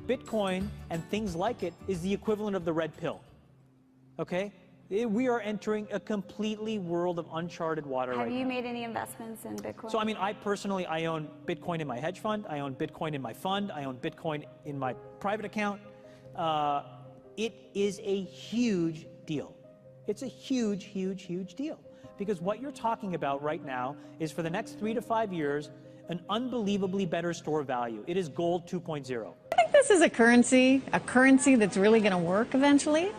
Bitcoin and things like it is the equivalent of the red pill, okay? We are entering a completely world of uncharted water right now. Have you made any investments in Bitcoin? So, I mean, I personally, I own Bitcoin in my hedge fund. I own Bitcoin in my fund. I own Bitcoin in my private account. It is a huge deal. It's a huge, huge, huge deal. Because what you're talking about right now is for the next 3 to 5 years, an unbelievably better store of value. It is gold 2.0. I think this is a currency that's really going to work eventually.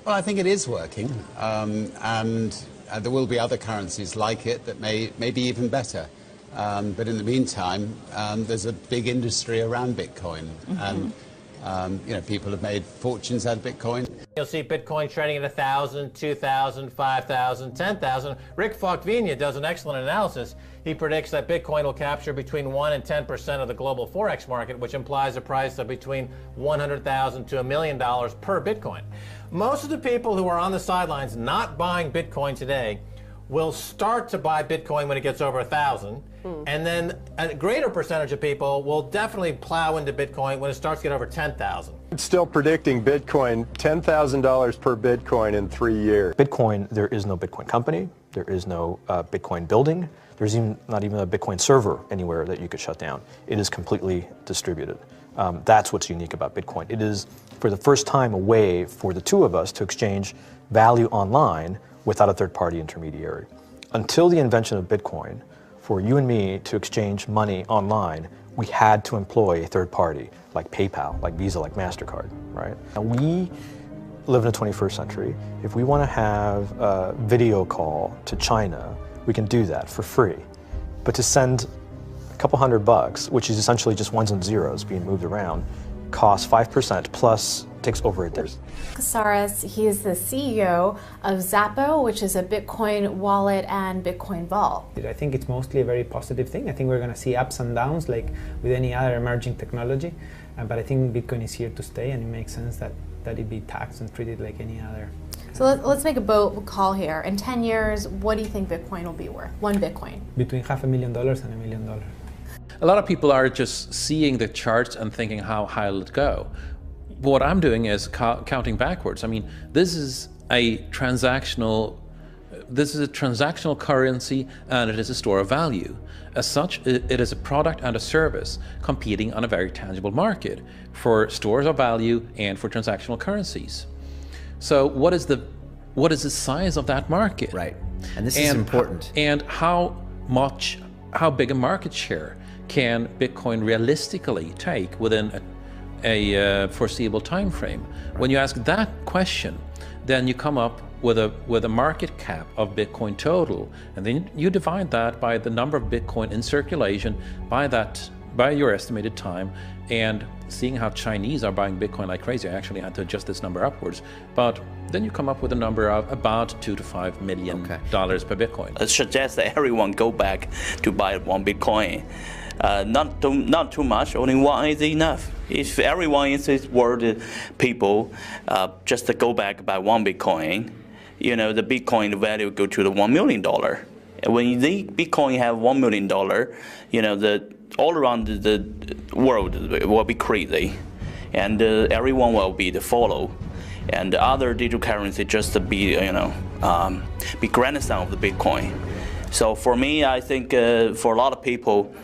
Well, I think it is working, and there will be other currencies like it that may be even better. But in the meantime, there's a big industry around Bitcoin, and you know, people have made fortunes out of Bitcoin. You'll see Bitcoin trading at 1,000, 2,000, 5,000, 10,000. Rick Falkvinia does an excellent analysis. He predicts that Bitcoin will capture between 1 and 10% of the global Forex market, which implies a price of between $100,000 to $1 million per Bitcoin. Most of the people who are on the sidelines not buying Bitcoin today will start to buy Bitcoin when it gets over 1,000, and then a greater percentage of people will definitely plow into Bitcoin when it starts to get over 10,000. It's still predicting Bitcoin $10,000 per Bitcoin in 3 years. Bitcoin, there is no Bitcoin company, there is no Bitcoin building, there's not even a Bitcoin server anywhere that you could shut down. It is completely distributed. That's what's unique about Bitcoin. It is, for the first time, a way for the two of us to exchange value online without a third-party intermediary. Until the invention of Bitcoin, for you and me to exchange money online, we had to employ a third party, like PayPal, like Visa, like MasterCard, right? And we live in the 21st century. If we want to have a video call to China, we can do that for free. But to send a couple $100, which is essentially just ones and zeros being moved around, costs 5% plus takes over a day. Casares, he is the CEO of Xapo, which is a Bitcoin wallet and Bitcoin vault. I think it's mostly a very positive thing. I think we're going to see ups and downs like with any other emerging technology, but I think Bitcoin is here to stay, and it makes sense that it be taxed and treated like any other. So let's make a bold call here. In 10 years, what do you think Bitcoin will be worth? One Bitcoin? Between $500,000 and $1 million. A lot of people are just seeing the charts and thinking, how high will it go? What I'm doing is counting backwards. I mean, this is a transactional currency, and it is a store of value. As such, it is a product and a service competing on a very tangible market for stores of value and for transactional currencies. So what is the size of that market? Right, and this is important. And how big a market share can Bitcoin realistically take within a foreseeable time frame? When you ask that question, then you come up with a market cap of Bitcoin total, and then you divide that by the number of Bitcoin in circulation by your estimated time. And seeing how Chinese are buying Bitcoin like crazy, I actually had to adjust this number upwards, but then you come up with a number of about $2 to $5 million per Bitcoin. I suggest that everyone go back to buy one Bitcoin. Not too much, only one is enough. If everyone in this world, people, just to go back buy one Bitcoin, you know, the Bitcoin value go to the $1 million. And when the Bitcoin have $1 million, you know, all around the world will be crazy, and everyone will be the follow, and the other digital currency just to be, you know, be grandson of the Bitcoin. So for me, I think for a lot of people,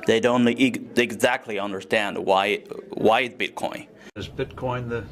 they don't exactly understand why it's Bitcoin. Is Bitcoin the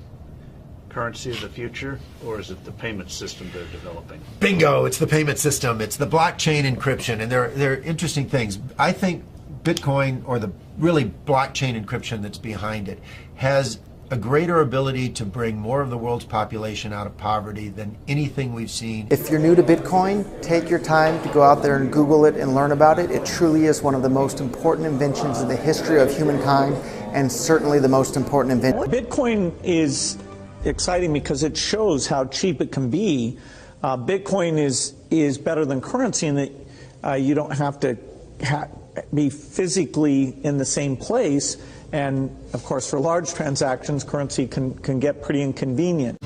currency of the future, or is it the payment system they're developing? Bingo! It's the payment system. It's the blockchain encryption, and they're interesting things. I think Bitcoin, or the really blockchain encryption that's behind it, has a greater ability to bring more of the world's population out of poverty than anything we've seen. If you're new to Bitcoin, take your time to go out there and Google it and learn about it. It truly is one of the most important inventions in the history of humankind, and certainly the most important invention. Bitcoin is exciting because it shows how cheap it can be. Bitcoin is better than currency in that you don't have to be physically in the same place, and of course for large transactions currency can get pretty inconvenient.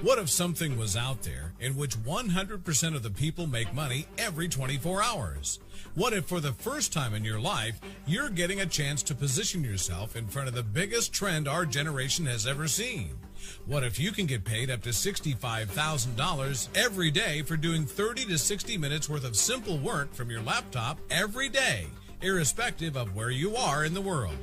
What if something was out there in which 100% of the people make money every 24 hours? What if for the first time in your life, you're getting a chance to position yourself in front of the biggest trend our generation has ever seen? What if you can get paid up to $65,000 every day for doing 30 to 60 minutes worth of simple work from your laptop every day, irrespective of where you are in the world?